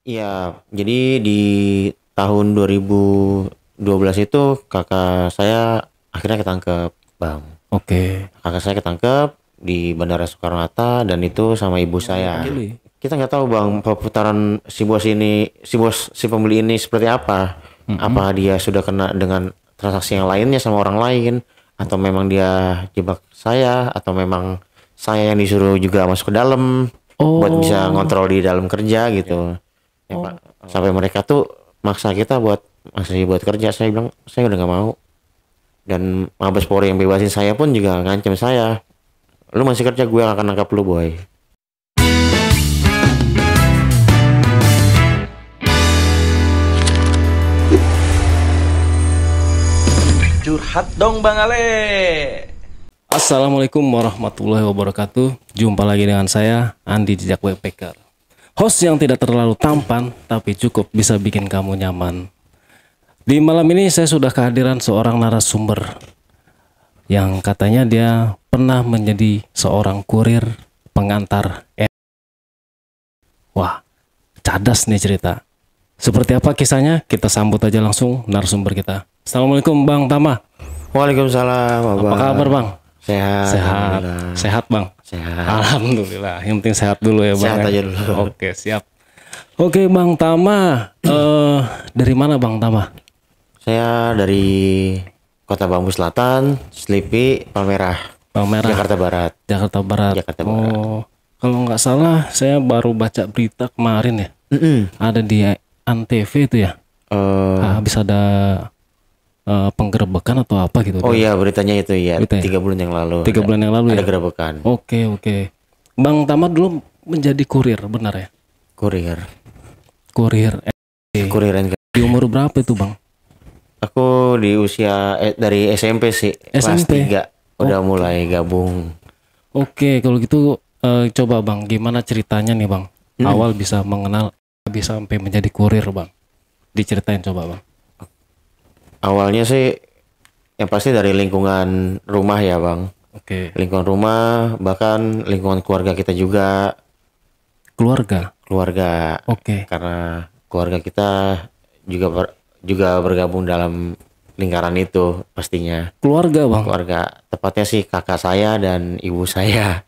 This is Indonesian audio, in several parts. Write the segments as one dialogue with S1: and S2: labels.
S1: Iya, jadi di tahun 2012 itu kakak saya akhirnya ketangkep, Bang.
S2: Oke.
S1: Kakak saya ketangkep di Bandara Soekarno-Hatta dan itu sama ibu saya.
S2: Adili.
S1: Kita nggak tahu, Bang, perputaran si pembeli ini seperti apa.
S2: Mm-mm.
S1: Apa dia sudah kena dengan transaksi yang lainnya sama orang lain, atau memang dia jebak saya, atau memang saya yang disuruh juga masuk ke dalam buat bisa
S2: Oh,
S1: ngontrol di dalam kerja gitu. Ya, Pak.
S2: oh,
S1: Sampai mereka tuh maksa kita buat masih buat kerja. Saya bilang saya udah nggak mau. Dan Mabes Polri yang bebasin saya pun juga ngancem saya. Lu masih kerja, gue akan nangkap lu, boy.
S3: Curhat dong Bang Ale.
S2: Assalamualaikum warahmatullahi wabarakatuh. Jumpa lagi dengan saya, Andi Jejak Backpacker. Host yang tidak terlalu tampan, tapi cukup bisa bikin kamu nyaman. Di malam ini saya sudah kehadiran seorang narasumber yang katanya dia pernah menjadi seorang kurir pengantar. Wah, cadas nih cerita. Seperti apa kisahnya? Kita sambut aja langsung narasumber kita. Assalamualaikum Bang Tama.
S1: Waalaikumsalam,
S2: Apa kabar Bang?
S1: Sehat,
S2: Sehat,
S1: alhamdulillah.
S2: sehat Bang.
S1: Sehat.
S2: Alhamdulillah. Yang penting sehat dulu ya Bang.
S1: Sehat
S2: ya.
S1: aja dulu.
S2: Oke siap. Oke Bang Tama. Dari mana Bang Tama?
S1: Saya dari Kota Bambu Selatan, Selipi, Palmerah,
S2: Palmerah,
S1: Jakarta Barat.
S2: Jakarta Barat.
S1: Jakarta Barat.
S2: Oh, kalau nggak salah saya baru baca berita kemarin ya.
S1: Mm-mm.
S2: Ada di Antv itu ya. Habis ada penggerebekan atau apa gitu.
S1: Oh iya, beritanya itu ya,
S2: Berita ya?
S1: 3 bulan yang lalu.
S2: 3 bulan yang lalu
S1: Ada
S2: ya.
S1: gerebekan.
S2: Oke. Bang Tama dulu menjadi kurir, benar ya?
S1: Kurir.
S2: Kurir.
S1: Kuriran.
S2: Di umur berapa itu Bang?
S1: Aku di usia dari SMP sih, kelas
S2: SMP?
S1: 3 udah mulai gabung.
S2: Oke, kalau gitu coba Bang, gimana ceritanya nih Bang? Awal bisa mengenal, bisa sampai menjadi kurir Bang. Diceritain coba Bang.
S1: Awalnya sih yang pasti dari lingkungan rumah ya, Bang.
S2: Oke,
S1: Lingkungan rumah, bahkan lingkungan keluarga kita juga, keluarga.
S2: Oke.
S1: Karena keluarga kita juga bergabung dalam lingkaran itu pastinya.
S2: Keluarga Bang.
S1: Keluarga, tepatnya sih kakak saya dan ibu saya.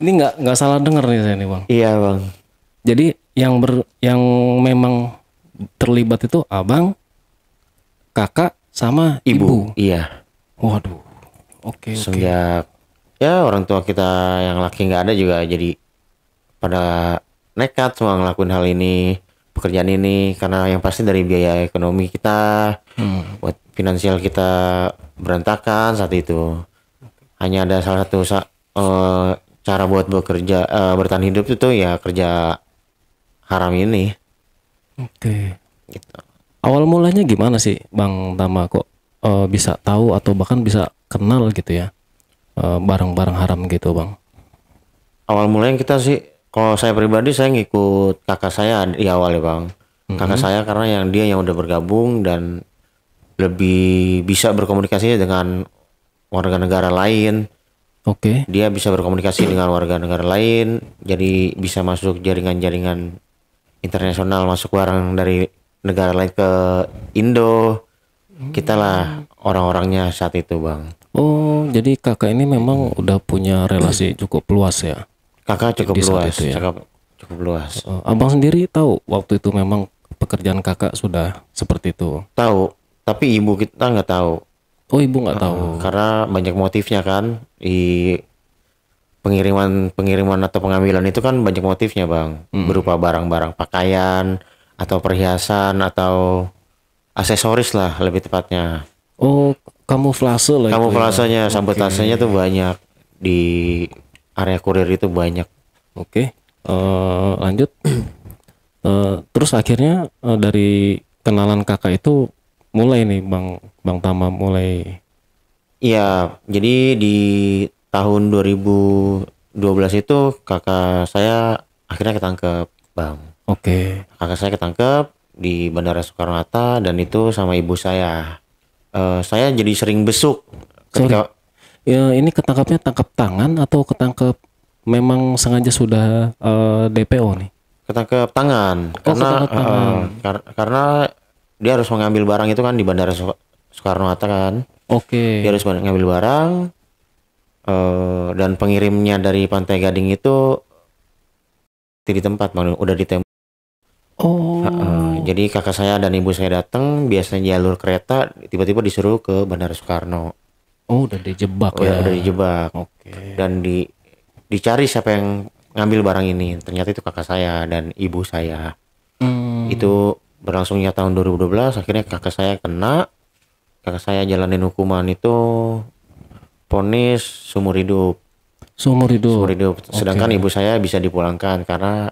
S2: Ini nggak salah dengar nih saya nih Bang.
S1: Iya, Bang.
S2: Jadi yang memang terlibat itu abang, kakak, sama ibu.
S1: Iya.
S2: Waduh. Oke.
S1: Sejak ya orang tua kita yang laki nggak ada juga jadi pada nekat semua ngelakuin hal ini, pekerjaan ini, karena yang pasti dari biaya ekonomi kita, buat finansial kita berantakan saat itu. Hanya ada salah satu cara buat bekerja, bertahan hidup itu ya kerja haram ini.
S2: Oke.
S1: Gitu.
S2: Awal mulanya gimana sih Bang Tama kok bisa tahu atau bahkan bisa kenal gitu ya barang-barang haram gitu Bang?
S1: Awal mulanya kita sih, kalau saya pribadi saya ngikut kakak saya di awal ya, Bang. Kakak saya karena dia yang udah bergabung dan lebih bisa berkomunikasi dengan warga negara lain.
S2: Oke.
S1: Dia bisa berkomunikasi dengan warga negara lain, jadi bisa masuk jaringan-jaringan internasional, masuk barang dari negara lain ke Indo. Kita lah orang-orangnya saat itu, Bang.
S2: Oh, jadi kakak ini memang udah punya relasi cukup luas ya?
S1: Kakak cukup
S2: Di saat
S1: luas,
S2: itu ya?
S1: cukup luas.
S2: Abang sendiri tahu waktu itu memang pekerjaan kakak sudah seperti itu?
S1: Tahu, tapi ibu kita nggak tahu.
S2: Oh, ibu nggak tahu.
S1: Karena banyak motifnya kan di pengiriman atau pengambilan itu kan banyak motifnya, Bang, berupa barang-barang pakaian atau perhiasan atau aksesoris lah lebih tepatnya.
S2: Oh, kamuflase lah itu ya, Bang?
S1: Kamuflasenya, sabotasenya tuh banyak di area kurir itu banyak.
S2: Oke. Lanjut. Terus akhirnya dari kenalan kakak itu mulai nih Bang Tama mulai.
S1: Iya, jadi di tahun 2012 itu kakak saya akhirnya ketangkep, Bang.
S2: Oke.
S1: Kakak saya ketangkep di Bandara Soekarno-Hatta dan itu sama ibu saya. Saya jadi sering besuk ketika
S2: Ya, ini ketangkapnya tangkap tangan atau ketangkap memang sengaja sudah DPO nih?
S1: Ketangkep tangan
S2: ketangkep tangan.
S1: Karena dia harus mengambil barang itu kan di Bandara Soekarno-Hatta kan.
S2: Oke.
S1: Dia harus ngambil barang dan pengirimnya dari Pantai Gading itu di tempat Bang, udah ditembak.
S2: Oh.
S1: Jadi kakak saya dan ibu saya datang, biasanya jalur kereta tiba-tiba disuruh ke Bandara Soekarno.
S2: Oh, udah dijebak
S1: Oh
S2: ya.
S1: ya, udah dijebak.
S2: Oke.
S1: Dan dicari siapa yang ngambil barang ini. Ternyata itu kakak saya dan ibu saya. Itu berlangsungnya tahun 2012, akhirnya kakak saya kena. Kakak saya jalanin hukuman itu vonis seumur hidup.
S2: Seumur hidup.
S1: Seumur hidup. Sedangkan ibu saya bisa dipulangkan karena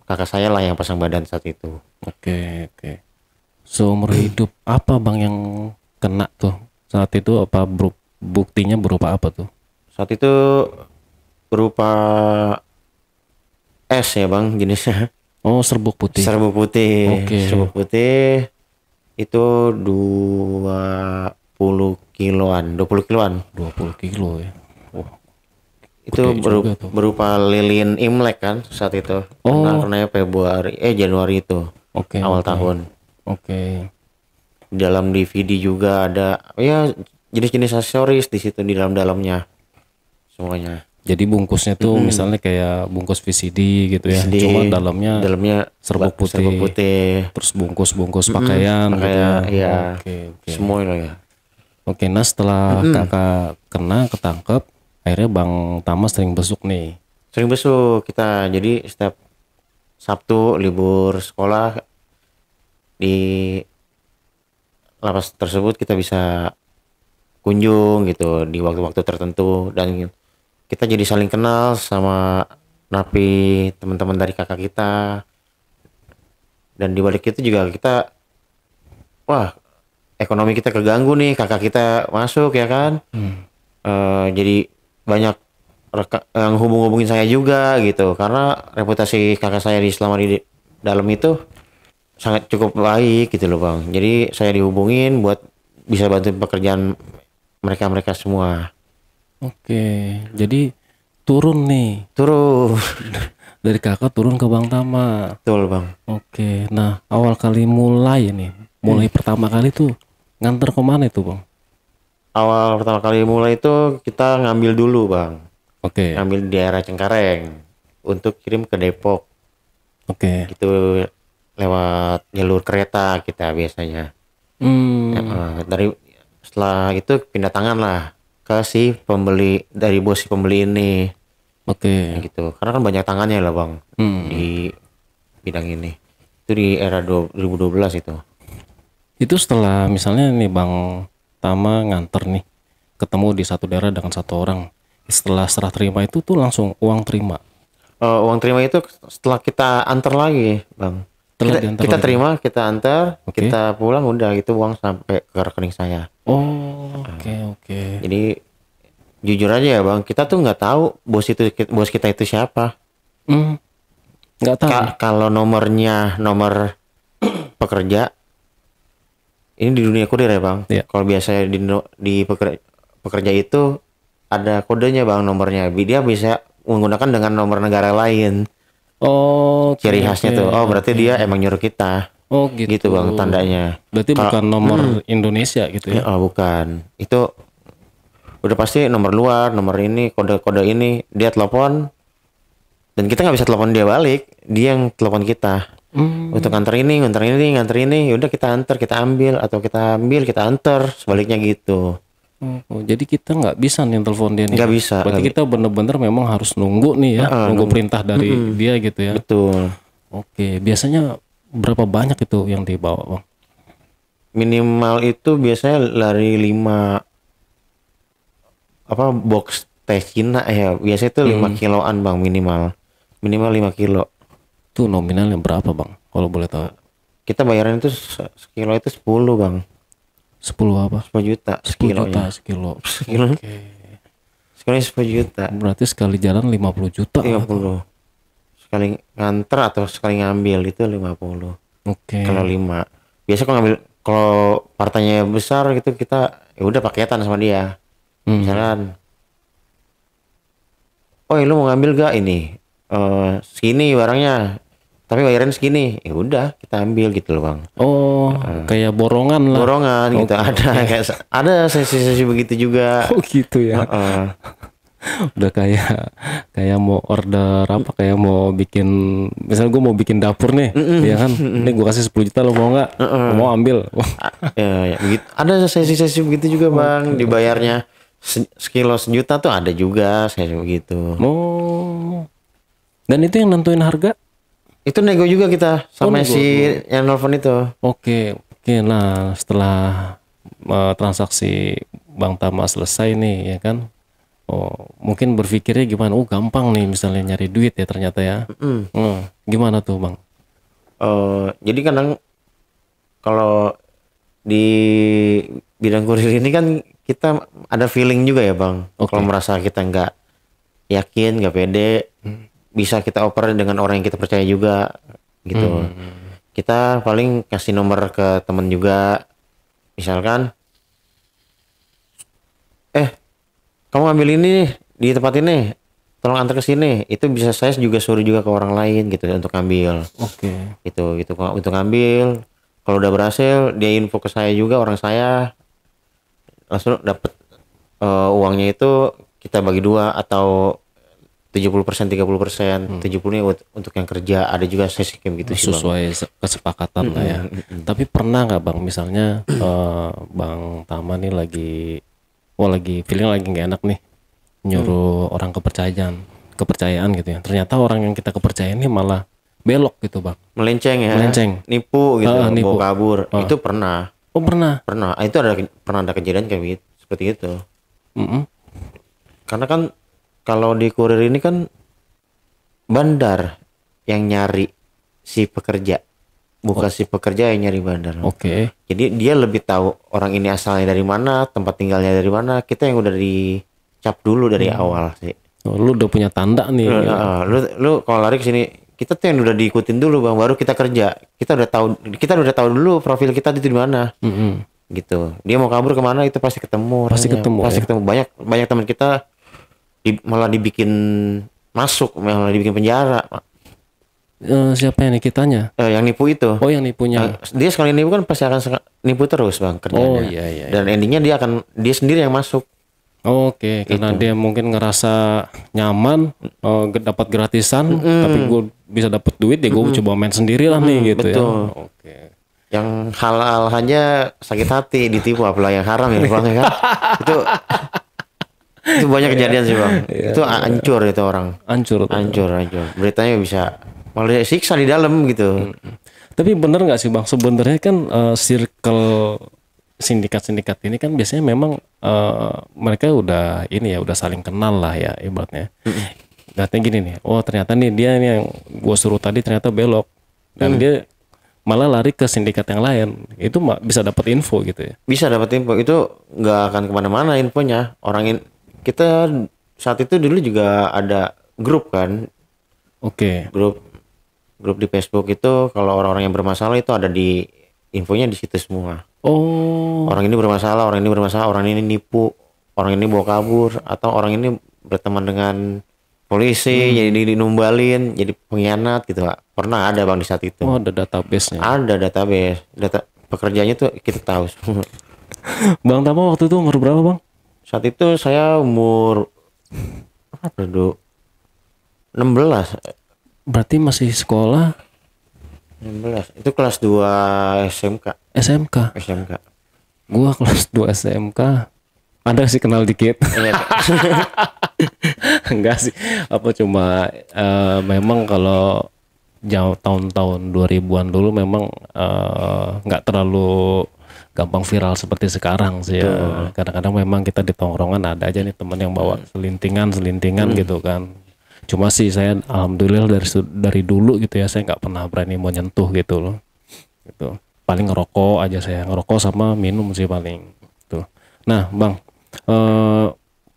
S1: kakak saya lah yang pasang badan saat itu.
S2: Oke. Seumur hidup apa Bang yang kena tuh? Saat itu apa buktinya berupa apa tuh?
S1: Saat itu berupa es ya Bang jenisnya.
S2: Oh, serbuk putih.
S1: Serbuk putih.
S2: Oke.
S1: Serbuk putih itu 20 kiloan.
S2: 20 kilo ya. Wah,
S1: Itu
S2: gede juga tuh.
S1: berupa lilin Imlek kan saat itu. Karena Januari itu.
S2: Oke.
S1: Awal tahun.
S2: Oke.
S1: Di dalam DVD juga ada ya jenis-jenis aksesoris di situ di dalamnya semuanya.
S2: Jadi bungkusnya tuh misalnya kayak bungkus VCD gitu ya.
S1: VCD,
S2: Cuma dalamnya serbuk putih. Terus bungkus pakaian gitu ya.
S1: Iya.
S2: Oke.
S1: Semua itu ya.
S2: Oke, nah setelah kakak kena ketangkep, akhirnya Bang Tama sering besuk nih.
S1: Sering besuk kita. Jadi setiap Sabtu libur sekolah di lapas tersebut kita bisa kunjung gitu di waktu-waktu tertentu dan kita jadi saling kenal sama napi teman-teman dari kakak kita. Dan di balik itu juga kita ekonomi kita keganggu nih, kakak kita masuk ya kan. Jadi banyak yang hubungin saya juga gitu karena reputasi kakak saya selama di dalam itu sangat cukup baik gitu loh Bang. Jadi saya dihubungin buat bisa bantu pekerjaan mereka semua.
S2: Oke, jadi turun nih.
S1: Turun.
S2: Dari kakak turun ke Bang Tama.
S1: Betul Bang.
S2: Oke, nah awal kali mulai pertama kali tuh nganter kemana itu Bang?
S1: Awal pertama kali mulai itu kita ngambil dulu Bang.
S2: Oke.
S1: Ngambil di daerah Cengkareng untuk kirim ke Depok.
S2: Oke.
S1: Itu lewat jalur kereta kita biasanya. Setelah itu pindah tangan lah ke si pembeli dari bos si pembeli ini.
S2: Oke.
S1: Gitu. Karena kan banyak tangannya lah Bang di bidang ini. Itu di era 2012 itu.
S2: Itu setelah misalnya nih Bang Tama nganter nih, ketemu di satu daerah dengan satu orang. Setelah serah terima itu tuh langsung uang terima.
S1: Uang terima itu setelah kita antar lagi Bang. Kita terima, kita antar, kita pulang udah itu uang sampai ke rekening saya.
S2: Oh, oke.
S1: Jadi jujur aja ya Bang, kita tuh nggak tahu bos kita itu siapa.
S2: Nggak tahu.
S1: Kalau nomor pekerja ini di dunia kurir ya Bang.
S2: Iya.
S1: Kalau biasanya di pekerja itu ada kodenya Bang, nomornya. Dia bisa menggunakan dengan nomor negara lain.
S2: Oh,
S1: ciri khasnya tuh. Oh, berarti dia emang nyuruh kita.
S2: Oh, gitu.
S1: Gitu Bang tandanya.
S2: Berarti bukan nomor Indonesia gitu ya?
S1: Oh, bukan. Itu udah pasti nomor luar, nomor ini, kode-kode ini. Dia telepon dan kita nggak bisa telepon dia balik. Dia yang telepon kita. Untuk nganter ini. Udah kita antar, kita ambil atau kita ambil, kita antar, sebaliknya gitu.
S2: Oh, jadi kita nggak bisa nih telepon dia nih?
S1: Nggak bisa.
S2: Berarti kita bener-bener memang harus nunggu nih ya, nunggu perintah dari dia gitu ya?
S1: Betul.
S2: Oke, biasanya berapa banyak itu yang dibawa Bang?
S1: Minimal itu biasanya dari 5 box teh Cina ya. Biasanya itu 5 kiloan Bang minimal 5 kilo.
S2: Itu nominalnya berapa Bang kalau boleh tahu?
S1: Kita bayaran itu sekilo itu 10 Bang.
S2: 10 apa?
S1: 10 juta
S2: 10 juta sekilo. Oke.
S1: Sekali 10 juta.
S2: Berarti sekali jalan 50 juta.
S1: 50. Sekali nganter atau sekali ngambil itu 50.
S2: Oke.
S1: Kalau 5. Biasa kalau partainya besar gitu kita ya udah paketan sama dia. Misalkan oh lu mau ngambil gak ini segini barangnya tapi bayaran segini, ya udah kita ambil gitu loh bang.
S2: Oh, kayak borongan lah.
S1: Borongan gitu
S2: Oke,
S1: ada kayak ada sesi-sesi begitu juga.
S2: Oh gitu ya.
S1: Heeh.
S2: Udah kayak mau order apa, kayak mau bikin, misalnya gue mau bikin dapur nih, ya kan, ini gue kasih 10 juta, lo mau nggak? Mau ambil.
S1: Ya, begitu. Ada sesi-sesi begitu juga bang, dibayarnya sekilo 1 juta tuh ada juga sesi begitu.
S2: Oh, dan itu yang nentuin harga?
S1: Itu nego juga kita sama
S2: nego.
S1: si yang nelfon itu.
S2: Oke. Nah, setelah transaksi Bang Tama selesai nih, ya kan? Oh, mungkin berpikirnya gimana? Oh, gampang nih misalnya nyari duit ya ternyata ya. Gimana tuh, Bang?
S1: Jadi kadang kalau di bidang kurir ini kan kita ada feeling juga ya bang. Kalau merasa kita nggak yakin, nggak pede, bisa kita oper dengan orang yang kita percaya juga gitu. Kita paling kasih nomor ke temen juga, misalkan kamu ambil ini nih, di tempat ini, tolong antar ke sini. Itu bisa saya juga suruh juga ke orang lain gitu untuk ngambil.
S2: Oke.
S1: Itu untuk ngambil. Kalau udah berhasil, dia info ke saya juga, orang saya langsung dapat uangnya itu kita bagi dua atau 70% 30%. 70-nya untuk yang kerja, ada juga sesi kayak gitu sih bang.
S2: Sesuai kesepakatan lah ya. Tapi pernah nggak bang, misalnya Bang Tama nih lagi feeling lagi nggak enak nih, nyuruh orang kepercayaan gitu ya. Ternyata orang yang kita kepercayaan ini malah belok gitu bang.
S1: Melenceng ya.
S2: Melenceng.
S1: Nipu gitu,
S2: Nipu.
S1: bawa kabur. Itu pernah.
S2: Oh pernah.
S1: Pernah. Itu pernah ada kejadian kayak gitu, seperti itu. Karena kan kalau di kurir ini kan bandar yang nyari si pekerja, bukan si pekerja yang nyari bandar.
S2: Oke.
S1: Jadi dia lebih tahu orang ini asalnya dari mana, tempat tinggalnya dari mana. Kita yang udah dicap dulu dari awal sih.
S2: Oh, lu udah punya tanda nih.
S1: Lu kalau lari ke sini, kita tuh yang udah diikutin dulu bang, baru kita kerja. Kita udah tahu dulu profil kita itu di mana. Gitu. Dia mau kabur kemana itu pasti ketemu.
S2: Pasti ketemu.
S1: Pasti ketemu. Banyak teman kita malah dibikin masuk, malah dibikin penjara.
S2: Siapa yang nih kitanya?
S1: Yang nipu itu.
S2: Oh, yang nipunya.
S1: Dia sekali nipu kan pasti akan nipu terus bang kerjanya.
S2: Oh iya.
S1: Dan endingnya dia sendiri yang masuk.
S2: Oke, karena dia mungkin ngerasa nyaman, dapat gratisan, tapi gue bisa dapat duit ya gue coba main sendiri lah nih gitu
S1: betul.
S2: ya. Oke.
S1: Yang halal hanya sakit hati ditipu, apalagi yang haram ya bang ya kan. itu banyak kejadian sih bang. Itu hancur itu orang.
S2: Hancur.
S1: Beritanya bisa malah siksa di dalam gitu.
S2: Tapi bener nggak sih bang? Sebenarnya kan circle sindikat-sindikat ini kan biasanya memang mereka udah saling kenal lah ya ibaratnya. Katanya gini nih, oh ternyata nih dia nih yang gue suruh tadi ternyata belok dan dia malah lari ke sindikat yang lain. Itu bisa dapat info gitu ya? Bisa
S1: dapat info, itu nggak akan kemana-mana infonya. Kita saat itu dulu juga ada grup kan.
S2: Oke.
S1: Grup di Facebook itu kalau orang-orang yang bermasalah itu ada di infonya di situ semua.
S2: Oh.
S1: Orang ini bermasalah, orang ini nipu, orang ini bawa kabur, atau orang ini berteman dengan polisi, jadi dinumbalin, jadi pengkhianat gitu Pak. Pernah ada bang di saat itu.
S2: Oh, ada database-nya.
S1: Ada database, data pekerjaannya tuh kita tahu semua.
S2: Bang Tama waktu itu umur berapa bang?
S1: Saat itu saya umur 16.
S2: Berarti masih sekolah?
S1: 16. Itu kelas 2 SMK.
S2: Gua kelas 2 SMK. Ada sih kenal dikit. Enggak sih. Apa cuma memang kalau jauh tahun-tahun 2000-an dulu memang nggak terlalu gampang viral seperti sekarang sih ya. Kadang-kadang memang kita di tongkrongan ada aja nih teman yang bawa selintingan gitu kan. Cuma sih saya alhamdulillah dari dulu gitu ya, saya nggak pernah berani mau nyentuh gitu loh. Gitu. Paling ngerokok aja, saya ngerokok sama minum sih paling. Tuh. Nah bang,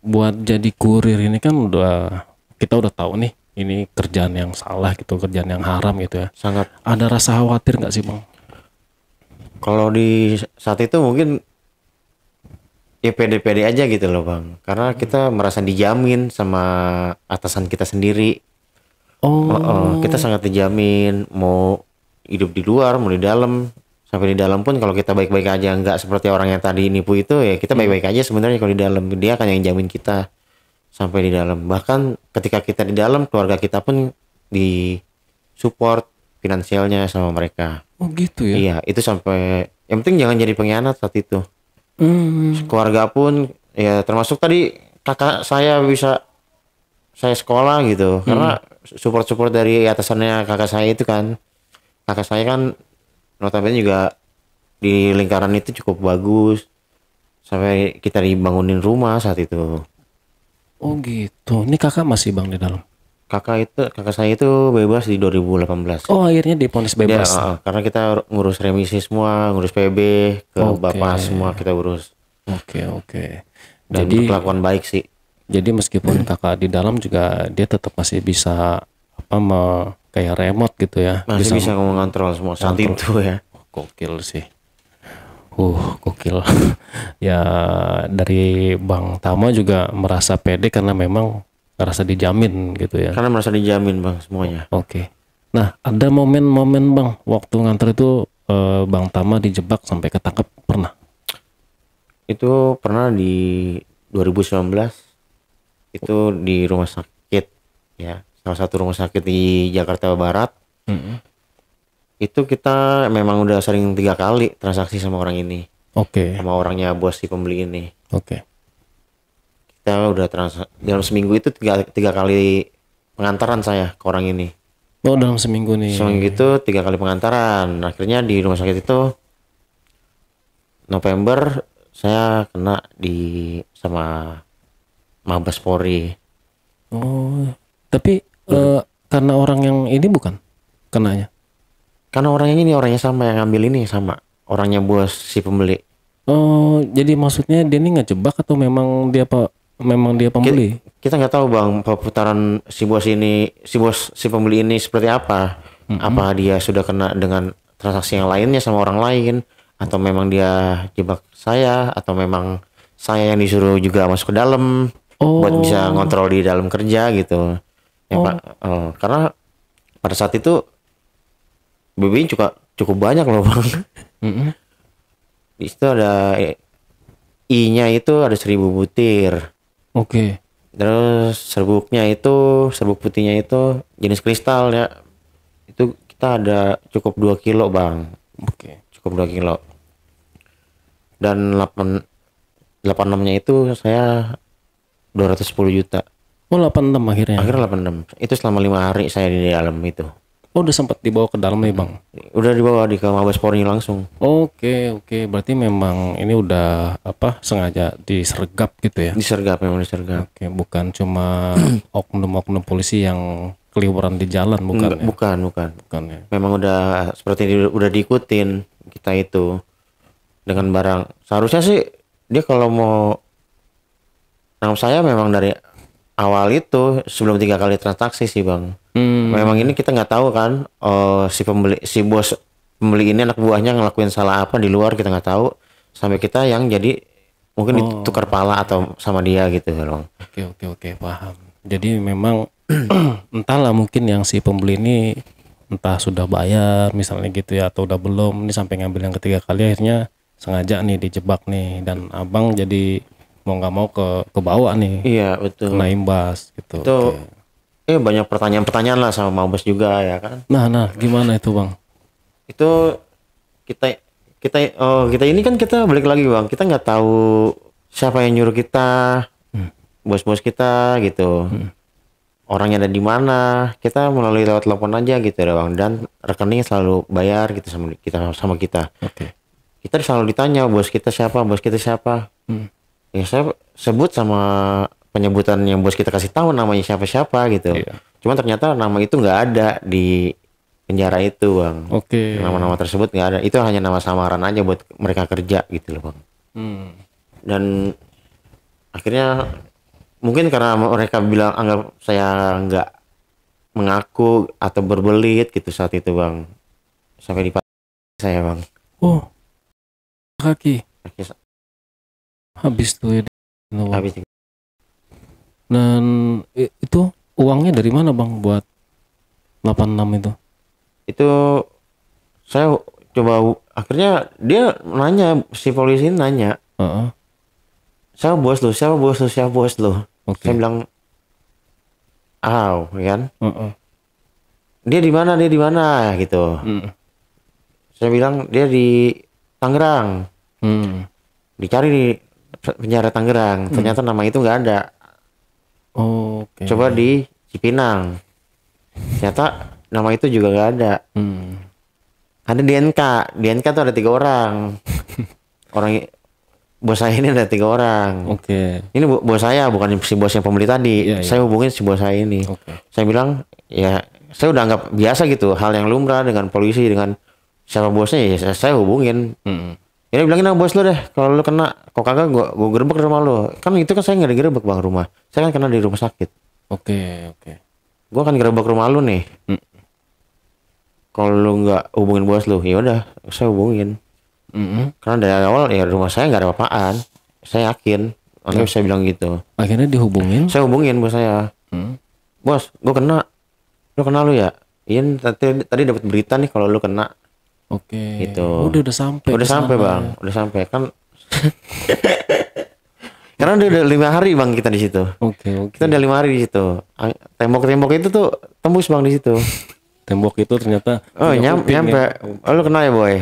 S2: buat jadi kurir ini kan kita udah tahu nih ini kerjaan yang salah gitu, kerjaan yang haram gitu ya.
S1: Sangat.
S2: Ada rasa khawatir nggak sih bang?
S1: Kalau di saat itu mungkin ya pede-pede aja gitu loh bang, karena kita merasa dijamin sama atasan kita sendiri. Kita
S2: Oh,
S1: sangat dijamin, mau hidup di luar mau di dalam, sampai di dalam pun kalau kita baik-baik aja, nggak seperti orang yang tadi nipu itu, ya kita baik-baik aja sebenarnya. Kalau di dalam dia akan yang jamin kita sampai di dalam. Bahkan ketika kita di dalam, keluarga kita pun di support finansialnya sama mereka.
S2: oh gitu ya.
S1: Iya, itu sampai yang penting jangan jadi pengkhianat saat itu.
S2: Hmm,
S1: Keluarga pun ya, termasuk tadi kakak saya bisa saya sekolah gitu, karena support dari atasannya kakak saya itu kan. Kakak saya kan notabene juga di lingkaran itu cukup bagus, sampai kita dibangunin rumah saat itu.
S2: oh gitu. Ini kakak masih bang di dalam.
S1: Kakak saya itu bebas di 2018.
S2: Oh akhirnya divonis
S1: Dia
S2: bebas.
S1: karena kita ngurus remisi semua, ngurus PB ke
S2: Oke.
S1: bapak semua kita urus,
S2: Oke oke.
S1: dan
S2: Jadi
S1: berkelakuan baik sih.
S2: meskipun kakak di dalam juga dia tetap masih bisa apa kayak remote gitu ya.
S1: Masih bisa mengontrol semua saat itu ya.
S2: Gokil sih. Gokil. Ya dari Bang Tama juga merasa pede karena memang merasa dijamin gitu ya.
S1: Karena merasa dijamin bang semuanya.
S2: Oke. Nah, ada momen-momen Bang waktu nganter itu Bang Tama dijebak sampai ketangkep pernah?
S1: Itu pernah di 2019, itu di rumah sakit ya, salah satu rumah sakit di Jakarta Barat. Itu kita memang udah sering 3 kali transaksi sama orang ini,
S2: Oke.
S1: sama orangnya bos si pembeli ini.
S2: Oke.
S1: Kita udah dalam seminggu itu tiga kali pengantaran saya ke orang ini.
S2: Oh, dalam seminggu nih.
S1: Seminggu itu 3 kali pengantaran. Akhirnya di rumah sakit itu November saya kena sama Mabes Polri.
S2: Oh, tapi karena orang yang ini bukan kenanya.
S1: Karena orang yang ini orangnya sama, yang ngambil ini sama orangnya bos si pembeli.
S2: Oh, jadi maksudnya dia ini ngejebak atau memang dia pembeli?
S1: Kita nggak tahu bang, perputaran si bos ini, si pembeli ini seperti apa. Apa dia sudah kena dengan transaksi yang lainnya sama orang lain, atau memang dia jebak saya, atau memang saya yang disuruh juga masuk ke dalam buat bisa ngontrol di dalam kerja gitu. Ya Pak, karena pada saat itu BBI juga cukup banyak loh bang.
S2: Mm-mm.
S1: Di situ ada I-nya itu ada 1.000 butir.
S2: Oke.
S1: Terus serbuk putihnya itu jenis kristal ya. Itu kita ada cukup 2 kilo bang.
S2: Oke.
S1: Cukup 2 kilo. Dan 86-nya itu saya 210 juta.
S2: Oh, 86 akhirnya.
S1: Akhirnya 86. Itu selama 5 hari saya di dalam itu.
S2: Oh, udah sempat dibawa ke dalam nih, Bang.
S1: Udah dibawa di ke Mabes Polri langsung.
S2: Oke. Berarti memang ini udah sengaja disergap gitu ya.
S1: Disergap, memang disergap.
S2: Oke, bukan cuma oknum-oknum polisi yang keliweran di jalan, bukan ya?
S1: Bukan.
S2: Bukan ya.
S1: Memang udah seperti udah diikutin kita itu dengan barang. Seharusnya sih dia kalau mau nangkap saya memang dari awal itu sebelum 3 kali transaksi sih bang. Memang ini kita nggak tahu kan, si bos pembeli ini anak buahnya ngelakuin salah apa di luar, kita nggak tahu, sampai kita yang jadi mungkin ditukar pala atau sama dia gitu bang.
S2: Oke, paham. Jadi memang entahlah, mungkin yang si pembeli ini entah sudah bayar misalnya gitu ya, atau udah belum, ini sampai ngambil yang ketiga kali, akhirnya sengaja nih dijebak nih, dan abang jadi mau nggak mau ke bawah nih,
S1: Iya betul.
S2: kena imbas gitu.
S1: Itu
S2: Oke.
S1: banyak pertanyaan-pertanyaan lah sama Mabes juga ya kan.
S2: Nah gimana itu bang?
S1: Itu kita kita ini kan kita balik lagi bang, kita nggak tahu siapa yang nyuruh kita, bos-bos kita gitu. Orangnya ada di mana, kita melalui lewat telepon aja gitu ya bang, dan rekeningnya selalu bayar gitu sama kita.
S2: Oke.
S1: Kita selalu ditanya bos kita siapa. Ya saya sebut sama penyebutan yang bos kita kasih tahu namanya siapa gitu.
S2: Iya.
S1: Cuman ternyata nama itu nggak ada di penjara itu bang.
S2: Oke.
S1: Nama-nama tersebut nggak ada, itu hanya nama samaran aja buat mereka kerja gitu loh bang. Dan akhirnya mungkin karena mereka bilang anggap saya nggak mengaku atau berbelit gitu saat itu bang, sampai di saya bang.
S2: Oh, kaki. Habis tuh ya.
S1: Habis.
S2: Dan itu uangnya dari mana bang buat 86 itu?
S1: Itu saya coba, akhirnya dia nanya, si polisi nanya,
S2: Heeh.
S1: siapa bos lu, siapa bos lu, siapa bos lu.
S2: Oke.
S1: Saya bilang, kan
S2: Heeh.
S1: dia di mana gitu. Saya bilang dia di Tangerang, dicari di penjara Tangerang, ternyata nama itu nggak ada.
S2: Oke.
S1: Coba di Cipinang, ternyata nama itu juga nggak ada. Ada di NK tuh ada 3 orang. Bos saya ini ada 3 orang.
S2: Oke.
S1: Ini bos saya, bukan si bos yang pembeli tadi.
S2: Iya, iya.
S1: Saya hubungin si bos saya ini.
S2: Oke.
S1: Saya bilang, ya saya udah anggap biasa gitu, hal yang lumrah dengan polisi, dengan siapa bosnya ya saya hubungin. Ya dia bilangin, bos lu deh, kalau lu kena, kok kagak gua gerebek rumah lu. Kan itu kan saya nggak digerebek bang rumah. Saya kan kena di rumah sakit.
S2: Oke.
S1: Gua kan gerebek rumah lu nih. Kalau lu nggak hubungin bos lu, ya udah saya hubungin. Karena dari awal ya rumah saya nggak ada apa-apaan. Saya yakin. Makanya saya bilang gitu.
S2: Akhirnya dihubungin.
S1: Saya hubungin bos saya. Bos, gua kena. Lu kena lu ya? Iya, tadi dapat berita nih kalau lu kena.
S2: Oke.
S1: Gitu.
S2: Udah sampai.
S1: Udah sampai
S2: kesana.
S1: bang. Udah sampai kan. Karena udah 5 hari bang kita di situ.
S2: Oke.
S1: Kita udah 5 hari di situ. Tembok itu tuh tembus bang di situ.
S2: Tembok itu ternyata.
S1: Oh nyampe. Oh, lu kena ya boy.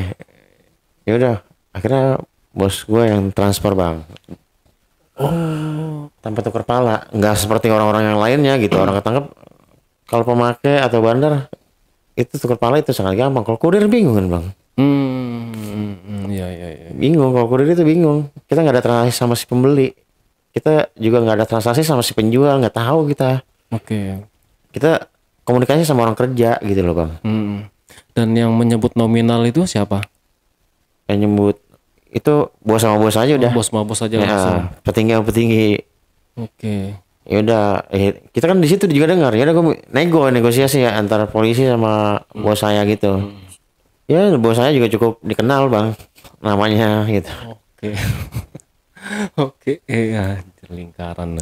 S1: Ya udah. Akhirnya bos gue yang transfer bang. Tanpa tukar pala. Nggak seperti orang-orang yang lainnya gitu. Orang ketangkep. Kalau pemakai atau bandar itu tukar pala itu sangat gampang. Kalau kurir bingung kan bang.
S2: Iya.
S1: Bingung. Kalau kurir itu bingung. Kita nggak ada transaksi sama si pembeli. Kita juga nggak ada transaksi sama si penjual. Nggak tahu kita.
S2: Oke.
S1: Kita komunikasi sama orang kerja gitu loh bang.
S2: Dan yang menyebut nominal itu siapa?
S1: Yang nyebut itu bos sama bos aja udah.
S2: Bos sama bos aja
S1: Ya,
S2: langsung.
S1: petinggi.
S2: Oke.
S1: Ya udah, kita kan di situ juga dengar. Ya udah gue negosiasi ya antara polisi sama bos saya gitu. Ya bos saya juga cukup dikenal bang, namanya gitu.
S2: Oke. Oke. Ya lingkaran.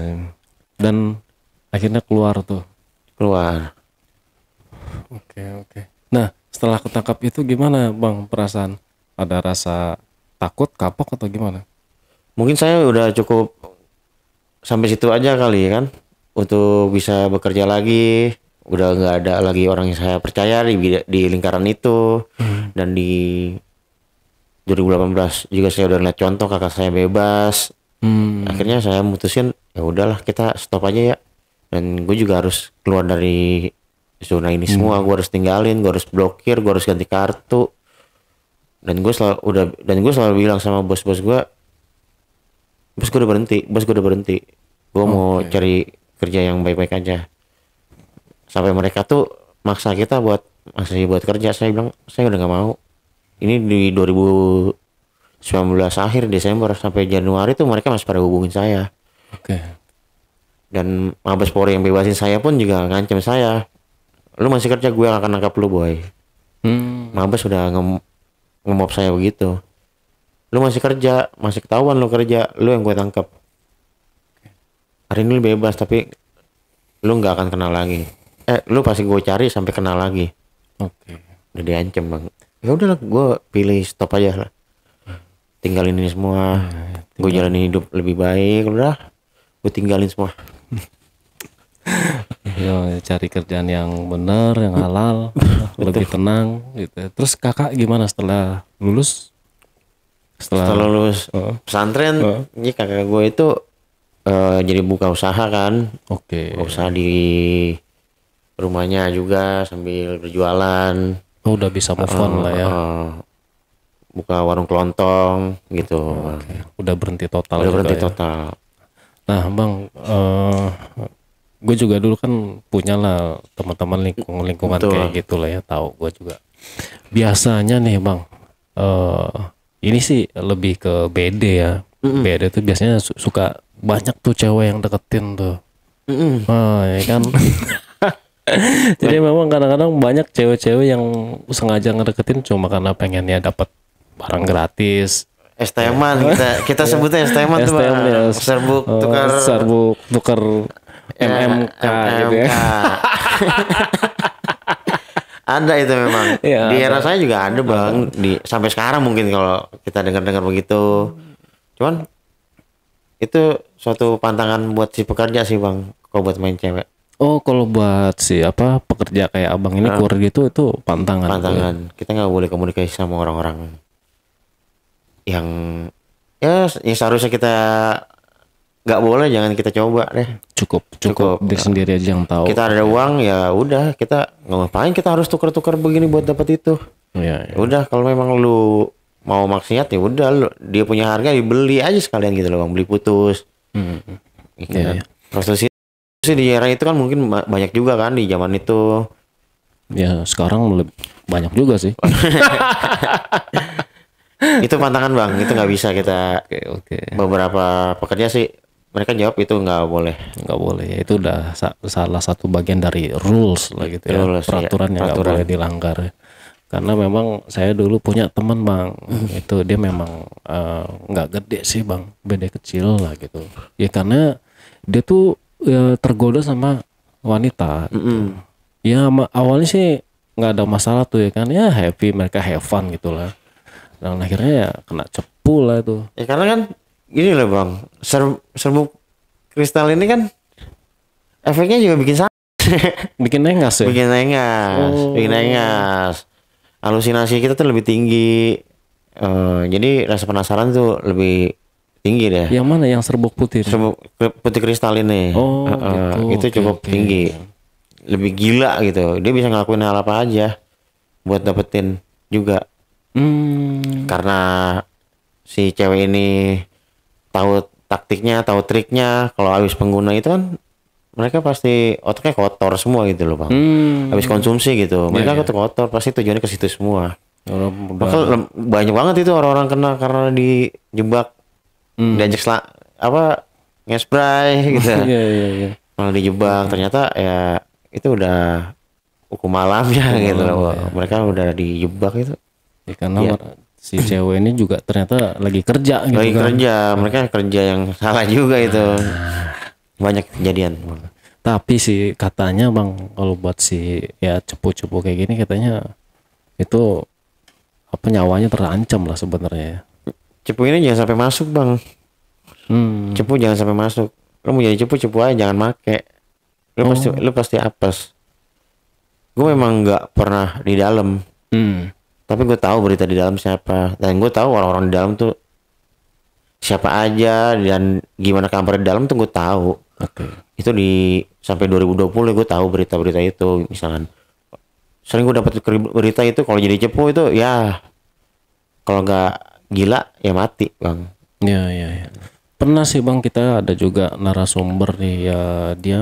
S2: Dan akhirnya keluar tuh.
S1: Keluar.
S2: Oke. Nah setelah ketangkap itu gimana bang perasaan? Ada rasa takut, kapok atau gimana?
S1: Mungkin saya udah cukup sampai situ aja kali ya kan, untuk bisa bekerja lagi. Udah nggak ada lagi orang yang saya percaya di lingkaran itu. Dan di 2018 juga saya udah ngeliat contoh kakak saya bebas. Akhirnya saya mutusin ya udahlah kita stop aja ya. Dan gue juga harus keluar dari zona ini semua. Gue harus tinggalin, gue harus blokir, gue harus ganti kartu. Dan gue selalu bilang sama bos gue udah berhenti. Gue mau cari kerja yang baik-baik aja. Sampai mereka tuh maksa kita masih buat kerja. Saya bilang saya udah nggak mau. Ini di 2019 akhir Desember sampai Januari tuh mereka masih pada hubungin saya.
S2: Oke.
S1: Dan Mabes Polri yang bebasin saya pun juga ngancem saya. Lu masih kerja, gue akan nangkap lu boy. Mabes udah ngemop saya begitu. Lu masih kerja, masih ketahuan lu kerja, lu yang gue tangkap. Hari ini lu bebas tapi lu nggak akan kenal lagi. Lu pasti gue cari sampai kenal lagi.
S2: Oke.
S1: Udah diancam bang. Ya udahlah, gue pilih stop aja lah. Tinggalin ini semua. Gue jalanin hidup lebih baik. Udah, gue tinggalin semua.
S2: Ya, cari kerjaan yang benar, yang halal, lebih tenang gitu. Terus kakak gimana setelah lulus?
S1: Setelah lulus pesantren, ini kakak gue itu jadi buka usaha kan.
S2: Oke.
S1: Usaha di rumahnya juga sambil berjualan.
S2: Oh, udah bisa move on lah ya.
S1: Buka warung kelontong gitu.
S2: Udah berhenti total.
S1: Udah berhenti
S2: ya.
S1: total.
S2: Nah bang, gue juga dulu kan punya lah teman-teman lingkungan
S1: Betul.
S2: kayak gitu lah ya, tahu gue juga. Biasanya nih bang, ini sih lebih ke BD ya. BD tuh biasanya suka banyak tuh cewek yang deketin tuh. Ya kan. Jadi memang kadang-kadang banyak cewek-cewek yang sengaja ngedeketin cuma karena pengennya dapat barang gratis.
S1: es teman kita sebutnya es teman tuh
S2: STM
S1: bang.
S2: ya.
S1: Serbuk tukar
S2: Serbuk tukar MMK gitu ya.
S1: MMK. Ada itu memang.
S2: Iya,
S1: Di era
S2: ada.
S1: saya juga ada bang. Sampai sekarang mungkin kalau kita dengar-dengar begitu. Cuman itu suatu pantangan buat si pekerja sih bang. Kalau buat main cewek.
S2: Oh, kalau buat si apa pekerja kayak abang ini kurir gitu itu pantangan.
S1: Pantangan. Kita nggak boleh komunikasi sama orang-orang yang ya seharusnya kita nggak boleh, jangan kita coba deh.
S2: Cukup diri sendiri aja yang tahu.
S1: Kita ada uang ya udah, kita nggak ngapain kita harus tukar-tukar begini buat dapat itu.
S2: Iya,
S1: Ya udah kalau memang lu mau maksiat ya udah, lu dia punya harga dibeli aja sekalian gitu loh bang, beli putus.
S2: Iya.
S1: Prostitusi sih di era itu kan mungkin banyak juga kan di zaman itu.
S2: Ya sekarang banyak juga sih.
S1: Itu pantangan bang, itu nggak bisa kita.
S2: Oke.
S1: Beberapa pekerja sih mereka jawab itu nggak boleh.
S2: Nggak boleh ya, itu udah salah satu bagian dari rules lah gitu ya,
S1: Rules,
S2: peraturan
S1: iya,
S2: yang nggak
S1: peraturan.
S2: boleh dilanggar ya. Karena memang saya dulu punya teman bang, itu dia memang nggak gede sih bang, beda kecil lah gitu ya, karena dia tuh ya, tergoda sama wanita gitu. Ya awalnya sih nggak ada masalah tuh ya kan, ya happy, mereka have fun gitu lah, dan akhirnya ya kena cepu lah itu.
S1: Ya karena kan gini loh bang, serbuk kristal ini kan efeknya juga bikin
S2: Bikin nengas ya.
S1: bikin nengas, halusinasi kita tuh lebih tinggi. Jadi rasa penasaran tuh lebih tinggi deh.
S2: Yang mana yang serbuk putih?
S1: Serbuk putih kristal ini,
S2: Oh, gitu.
S1: itu
S2: Oke,
S1: cukup
S2: oke.
S1: tinggi, lebih gila gitu. Dia bisa ngelakuin hal apa aja buat dapetin juga. Karena si cewek ini tahu taktiknya, tahu triknya. Kalau habis pengguna itu kan mereka pasti otaknya kotor semua gitu loh bang. Habis konsumsi gitu, mereka tuh kotor, pasti tujuannya ke situ semua.
S2: Orang
S1: Maka banyak banget itu orang-orang kena karena dijebak, diajak ngespray gitu.
S2: Iya.
S1: Malah dijebak, ternyata ya itu udah hukum alamnya gitu loh. Mereka udah dijebak itu.
S2: Ya, karena si cewek ini juga ternyata lagi kerja gitu
S1: Lagi
S2: kan.
S1: kerja, mereka kerja yang salah juga itu. Banyak kejadian.
S2: Tapi sih katanya bang, kalau buat si ya cepu-cepu kayak gini katanya itu apa, nyawanya terancam lah sebenarnya.
S1: Cepu ini jangan sampai masuk bang. Cepu jangan sampai masuk. Lo mau jadi cepu aja, jangan make. Lo pasti apes. Gue memang nggak pernah di dalam, tapi gue tahu berita di dalam siapa, dan gue tahu orang-orang di dalam tuh siapa aja dan gimana kabar di dalam tuh gue tahu.
S2: Oke.
S1: Itu di sampai 2020 gue tahu berita-berita itu. Misalkan sering gue dapat berita itu kalau jadi cepu itu ya, kalau nggak gila ya mati bang.
S2: Ya. Pernah sih bang, kita ada juga narasumber nih ya, dia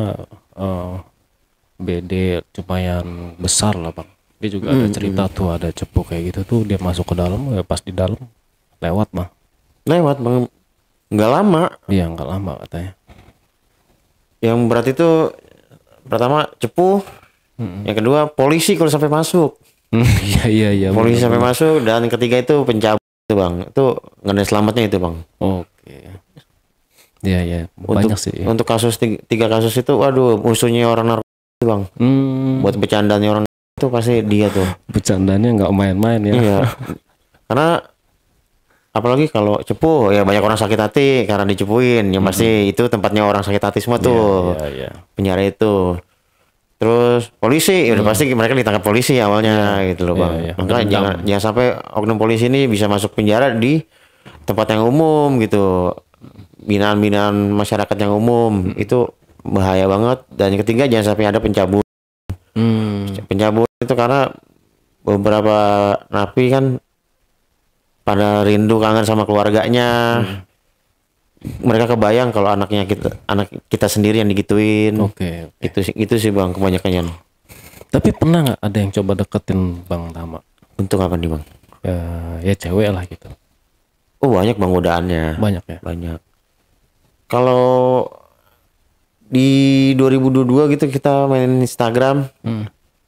S2: BD lumayan besar lah bang. Dia juga ada cerita tuh, ada cepu kayak gitu tuh, dia masuk ke dalam, ya pas di dalam lewat bang.
S1: Lewat bang, nggak lama.
S2: Iya nggak lama katanya.
S1: Yang berat itu pertama cepu, yang kedua polisi kalau sampai masuk.
S2: Iya.
S1: Polisi sampai masuk, dan ketiga itu pencabut itu bang. Itu nggak ada selamatnya itu bang.
S2: Oke. Iya banyak sih.
S1: Untuk kasus tiga kasus itu, waduh, musuhnya orang narkoba itu bang. Buat bercandanya orang itu pasti dia tuh.
S2: Bercandanya nggak main-main ya.
S1: Iya. Karena apalagi kalau cepu ya banyak orang sakit hati karena dicepuin. Yang pasti itu tempatnya orang sakit hati semua tuh.
S2: Iya.
S1: Penjara itu. Terus polisi, ya udah pasti mereka ditangkap polisi awalnya gitu loh bang.
S2: Iya.
S1: Maka jangan sampai oknum polisi ini bisa masuk penjara di tempat yang umum gitu. Binaan-binaan masyarakat yang umum itu bahaya banget. Dan yang ketiga jangan sampai ada pencabut. Pencabut itu karena beberapa napi kan pada rindu kangen sama keluarganya. Mereka kebayang kalau anak kita sendiri yang digituin.
S2: Oke.
S1: Itu sih bang kebanyakannya.
S2: Tapi pernah nggak ada yang coba deketin Bang Tama?
S1: Untuk apa nih bang?
S2: Ya cewek lah gitu.
S1: Oh banyak bang godaannya.
S2: Banyak ya.
S1: Banyak. Kalau di 2022 gitu kita main Instagram,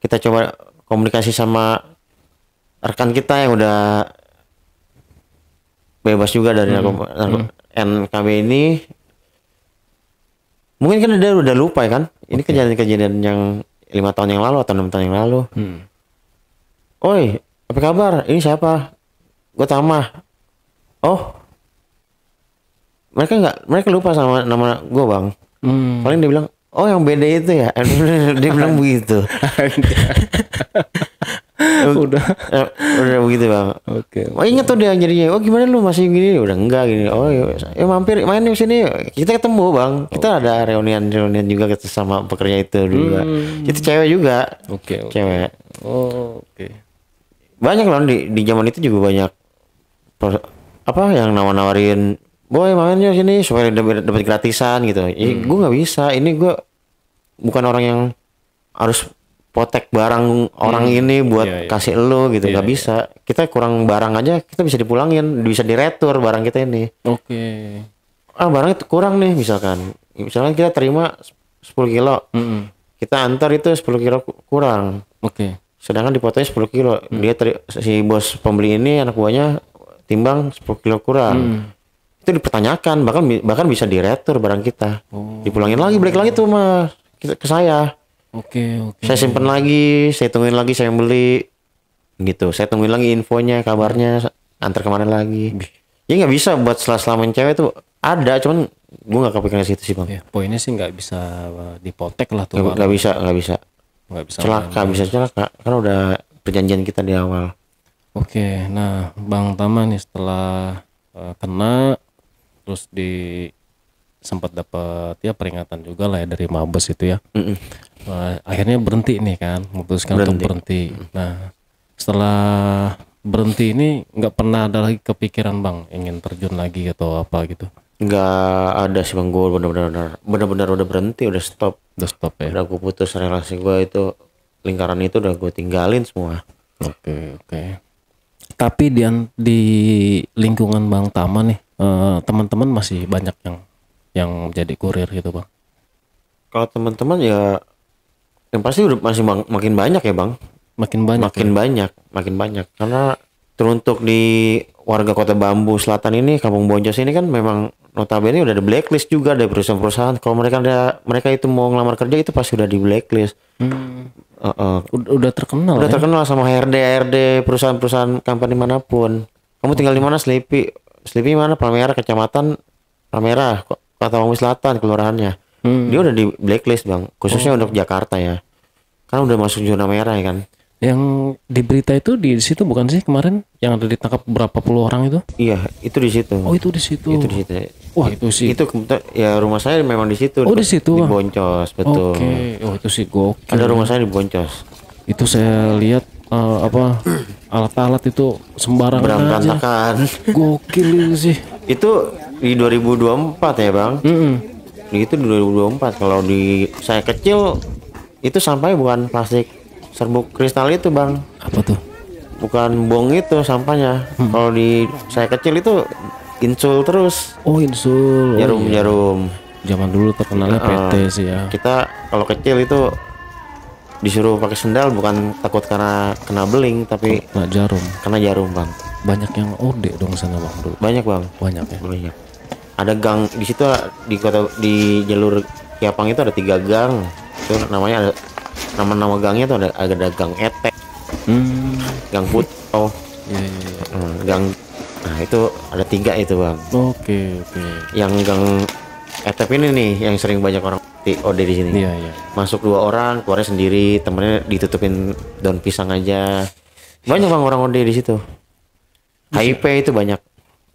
S1: kita coba komunikasi sama rekan kita yang udah bebas juga dari NKB ini. Mungkin kan dia udah lupa ya kan. Ini kejadian-kejadian yang 5 tahun yang lalu atau 6 tahun yang lalu. Oi, apa kabar? Ini siapa? Gue Tama. Oh, mereka lupa sama nama gue bang. Paling dia bilang, oh yang beda itu ya. Dia bilang begitu.
S2: Udah.
S1: Udah begitu bang.
S2: Oke.
S1: Oh inget tuh dia jadinya. Oh gimana lu masih gini? Udah enggak gini. Oh ya mampir main di sini. Kita ketemu bang. Kita ada reunian juga kita sama pekerja itu juga. Itu cewek juga.
S2: Oke.
S1: Cewek.
S2: Oh, oke.
S1: Banyak loh di zaman itu juga banyak apa yang nawarin. Boy mainnya sini supaya dapat gratisan gitu. Gue nggak bisa. Ini gue bukan orang yang harus potek barang orang ini buat kasih elo gitu. Nggak bisa. Kita kurang barang aja kita bisa dipulangin, bisa diretur barang kita ini.
S2: Oke.
S1: Barang itu kurang nih misalkan. Misalkan kita terima 10 kilo. Kita antar itu 10 kilo kurang.
S2: Oke.
S1: Sedangkan dipotongnya 10 kilo. Dia si bos pembeli ini anak buahnya timbang 10 kilo kurang. Itu dipertanyakan, bahkan bisa diretur barang kita. Dipulangin lagi, balik lagi tuh mas ke saya.
S2: Oke.
S1: Saya simpen lagi, saya tungguin lagi saya beli gitu. Saya tungguin lagi infonya, kabarnya, antar kemana lagi. Ya nggak bisa buat selamain cewek tuh ada, cuman gue nggak kepikiran situ sih bang.
S2: Ya, poinnya sih nggak bisa dipotek lah tuh.
S1: Nggak bisa.
S2: Nggak bisa.
S1: Bisa celaka, karena udah perjanjian kita di awal.
S2: Oke, nah Bang Tama nih setelah kena terus sempat dapat ya peringatan juga lah ya dari Mabes itu ya. Akhirnya berhenti nih kan, memutuskan untuk berhenti. Nah setelah berhenti ini nggak pernah ada lagi kepikiran bang ingin terjun lagi atau apa gitu?
S1: Nggak ada sih bang, gue benar-benar udah berhenti, udah stop
S2: ya.
S1: Udah gue putus relasi gue itu, lingkaran itu udah gue tinggalin semua.
S2: Oke. Tapi di lingkungan Bang Tama nih teman-teman masih banyak yang jadi kurir gitu bang?
S1: Kalau teman-teman ya yang pasti udah masih makin banyak ya bang. Makin banyak karena teruntuk di warga Kota Bambu Selatan ini, Kampung Boncos ini kan memang notabene udah ada blacklist juga dari perusahaan-perusahaan. Kalau mereka itu mau ngelamar kerja itu pasti udah di blacklist.
S2: Udah terkenal.
S1: Udah terkenal sama HRD perusahaan-perusahaan company manapun. Kamu tinggal di mana? Sleepy mana? Palmerah, Kecamatan Palmerah, Kota Bambu Selatan, kelurahannya. Dia udah di blacklist bang, khususnya untuk Jakarta ya. Kan udah masuk zona merah ya kan.
S2: Yang di berita itu di situ bukan sih kemarin yang ada ditangkap berapa puluh orang itu?
S1: Iya, itu di situ.
S2: Oh, itu di situ. Wah, itu sih.
S1: Itu ya rumah saya memang di situ.
S2: Oh, di situ.
S1: Di Boncos, betul.
S2: Oke. Oh, itu sih gokil.
S1: Ada rumah saya di Boncos.
S2: Itu saya lihat alat-alat itu sembarangan aja.
S1: Berantakan.
S2: Gokil itu sih.
S1: Itu di 2024 ya, Bang? Itu di 2024. Kalau di saya kecil itu sampahnya bukan plastik serbuk kristal itu, Bang.
S2: Apa tuh?
S1: Bukan bong itu sampahnya. Kalau di saya kecil itu insul terus.
S2: Oh, insul.
S1: Jarum.
S2: Zaman dulu terkenalnya PT sih ya.
S1: Kita kalau kecil itu disuruh pakai sendal bukan takut karena kena beling, tapi kena jarum, Bang.
S2: Banyak yang OD dong sana, Bang, dulu.
S1: Banyak, Bang.
S2: Banyak ya.
S1: Banyak. Ada gang di situ, di jalur Kiapang itu ada 3 gang. Itu namanya ada nama gangnya tuh ada gang Etek, gang Puto, gang. Nah itu ada 3 itu, Bang.
S2: Oke.
S1: Yang gang Etep ini nih yang sering banyak orang OD di sini.
S2: Iya.
S1: Masuk 2 orang, keluarnya sendiri, temennya ditutupin daun pisang aja. Banyak, Bang, orang OD di situ. HIV itu banyak.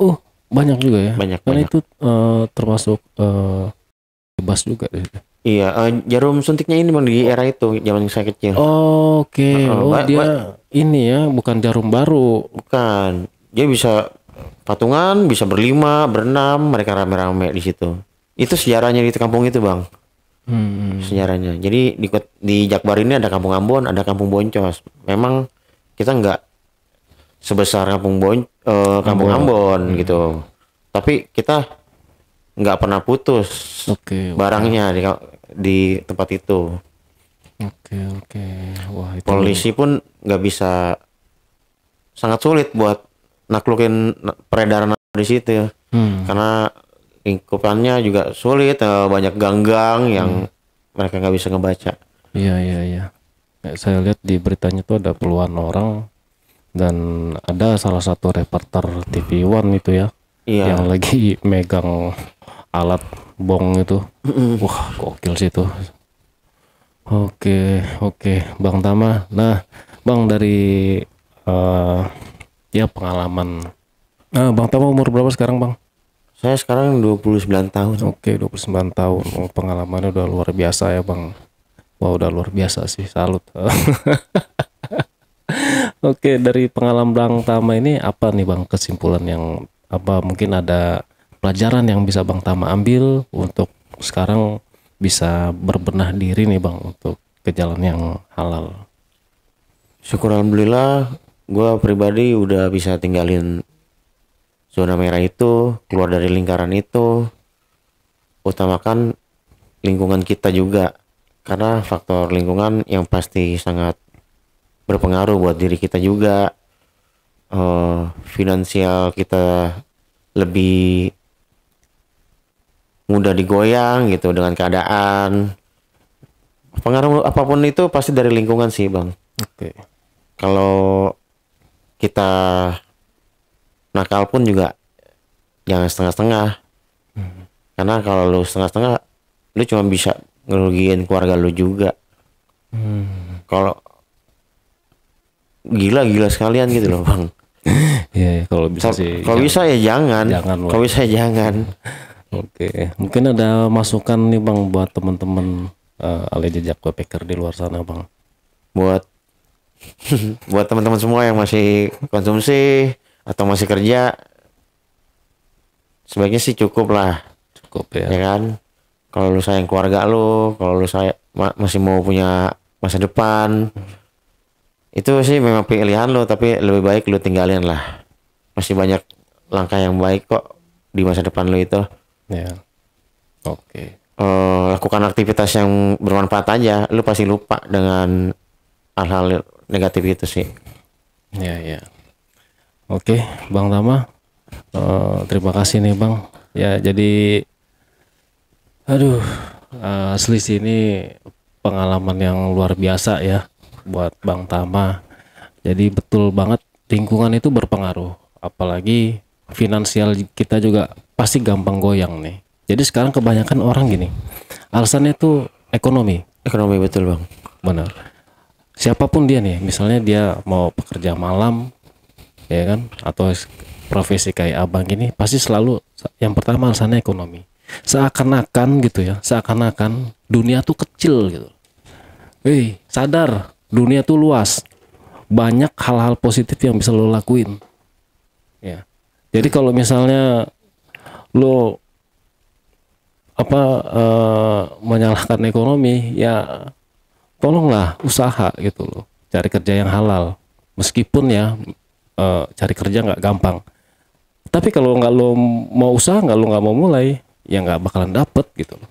S2: Oh, banyak juga ya.
S1: Banyak.
S2: Itu termasuk bebas juga di situ.
S1: Iya, jarum suntiknya ini, Bang, di era itu zaman saya kecil.
S2: Oke. Dia ini ya, bukan jarum baru.
S1: Bukan. Dia bisa patungan, bisa berlima, berenam, mereka rame-rame di situ. Itu sejarahnya di kampung itu, Bang. Sejarahnya. Jadi di Jakbar ini ada Kampung Ambon, ada Kampung Boncos. Memang kita nggak sebesar Kampung Ambon gitu. Tapi kita nggak pernah putus barangnya di tempat itu.
S2: Oke. Wah, itu
S1: polisi pun nggak bisa, sangat sulit buat naklukin peredaran di situ. Karena lingkupannya juga sulit, banyak gang-gang yang mereka nggak bisa ngebaca.
S2: Iya. Kayak saya lihat di beritanya tuh ada puluhan orang dan ada salah satu reporter TV One itu ya,
S1: Iya.
S2: yang lagi megang alat bong itu. Wah, gokil sih itu. Oke, Bang Tama. Nah, Bang, dari ya pengalaman. Bang Tama umur berapa sekarang, Bang?
S1: Saya sekarang 29 tahun.
S2: Oke, 29 tahun. Oh, pengalamannya udah luar biasa ya, Bang. Wah, udah luar biasa sih, salut. Oke, dari pengalaman Bang Tama ini apa nih, Bang, kesimpulan yang apa mungkin ada pelajaran yang bisa Bang Tama ambil untuk sekarang bisa berbenah diri nih, Bang, untuk ke jalan yang halal.
S1: Syukur alhamdulillah, gue pribadi udah bisa tinggalin zona merah itu, keluar dari lingkaran itu. Utamakan lingkungan kita juga, karena faktor lingkungan yang pasti sangat berpengaruh buat diri kita juga. Finansial kita lebih mudah digoyang gitu dengan keadaan. Pengaruh apapun itu pasti dari lingkungan sih, Bang.
S2: Oke.
S1: Kalau kita nakal pun juga jangan setengah-setengah. Karena kalau lu setengah-setengah, lu cuma bisa ngerugiin keluarga lu juga. Kalau gila sekalian gitu loh, Bang.
S2: Iya, kalau bisa sih.
S1: Kalau bisa ya jangan.
S2: Jangan,
S1: Kalau bisa ya jangan.
S2: Oke, mungkin ada masukan nih, Bang, buat teman-teman Ali Jejak Backpacker di luar sana, Bang.
S1: Buat buat teman-teman semua yang masih konsumsi atau masih kerja, sebaiknya sih cukup lah.
S2: Cukup ya.
S1: Ya kan? Kalau lu sayang keluarga lu, kalau lu masih mau punya masa depan, itu sih memang pilihan lu, tapi lebih baik lu tinggalin lah. Masih banyak langkah yang baik kok di masa depan lu itu.
S2: Ya. Oke.
S1: Lakukan aktivitas yang bermanfaat aja, lu pasti lupa dengan hal-hal negatif itu sih.
S2: Ya. Oke, Bang Tama. Terima kasih nih, Bang. Ya, jadi asli sih ini pengalaman yang luar biasa ya buat Bang Tama. Jadi betul banget lingkungan itu berpengaruh, apalagi finansial kita juga pasti gampang goyang nih. Jadi sekarang kebanyakan orang gini, alasannya tuh ekonomi.
S1: Ekonomi, betul, Bang.
S2: Benar. Siapapun dia nih, misalnya dia mau pekerja malam, ya kan, atau profesi kayak abang gini, pasti selalu yang pertama alasannya ekonomi. Seakan-akan gitu ya, seakan-akan dunia tuh kecil gitu. Sadar, dunia tuh luas. Banyak hal-hal positif yang bisa lo lakuin. Ya. Jadi kalau misalnya lo menyalahkan ekonomi, ya tolonglah usaha gitu loh, cari kerja yang halal. Meskipun ya cari kerja nggak gampang, tapi kalau nggak lo mau usaha, lo nggak mau mulai, ya nggak bakalan dapet gitu loh.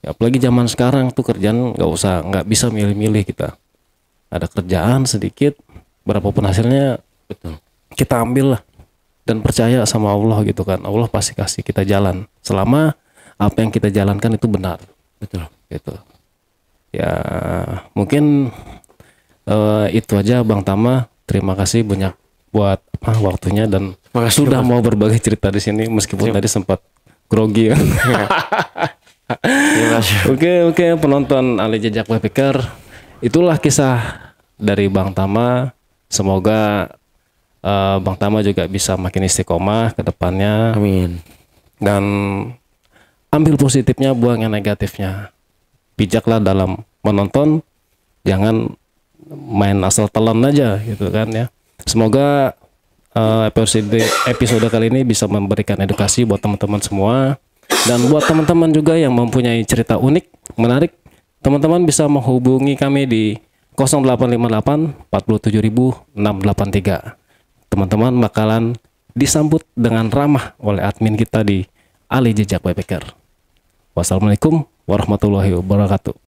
S2: Ya, apalagi zaman sekarang tuh kerjaan nggak bisa milih-milih kita. Ada kerjaan sedikit, berapapun hasilnya,
S1: Betul.
S2: kita ambil lah dan percaya sama Allah gitu kan. Allah pasti kasih kita jalan selama apa yang kita jalankan itu benar.
S1: Betul.
S2: Gitu. Ya mungkin itu aja, Bang Tama. Terima kasih banyak buat waktunya dan
S1: Makasih,
S2: sudah
S1: Bang.
S2: mau berbagi cerita di sini meskipun tadi sempat grogi ya.
S1: Terima kasih.
S2: Oke, penonton Ali Jejak Backpacker, itulah kisah dari Bang Tama. Semoga Bang Tama juga bisa makin istiqomah ke depannya.
S1: Amin.
S2: Dan ambil positifnya, buang yang negatifnya. Bijaklah dalam menonton, jangan main asal telan aja gitu kan ya. Semoga episode kali ini bisa memberikan edukasi buat teman-teman semua. Dan buat teman-teman juga yang mempunyai cerita unik, menarik, teman-teman bisa menghubungi kami di 0858 47683. Teman-teman bakalan disambut dengan ramah oleh admin kita di Ali Jejak Backpacker. Wassalamualaikum warahmatullahi wabarakatuh.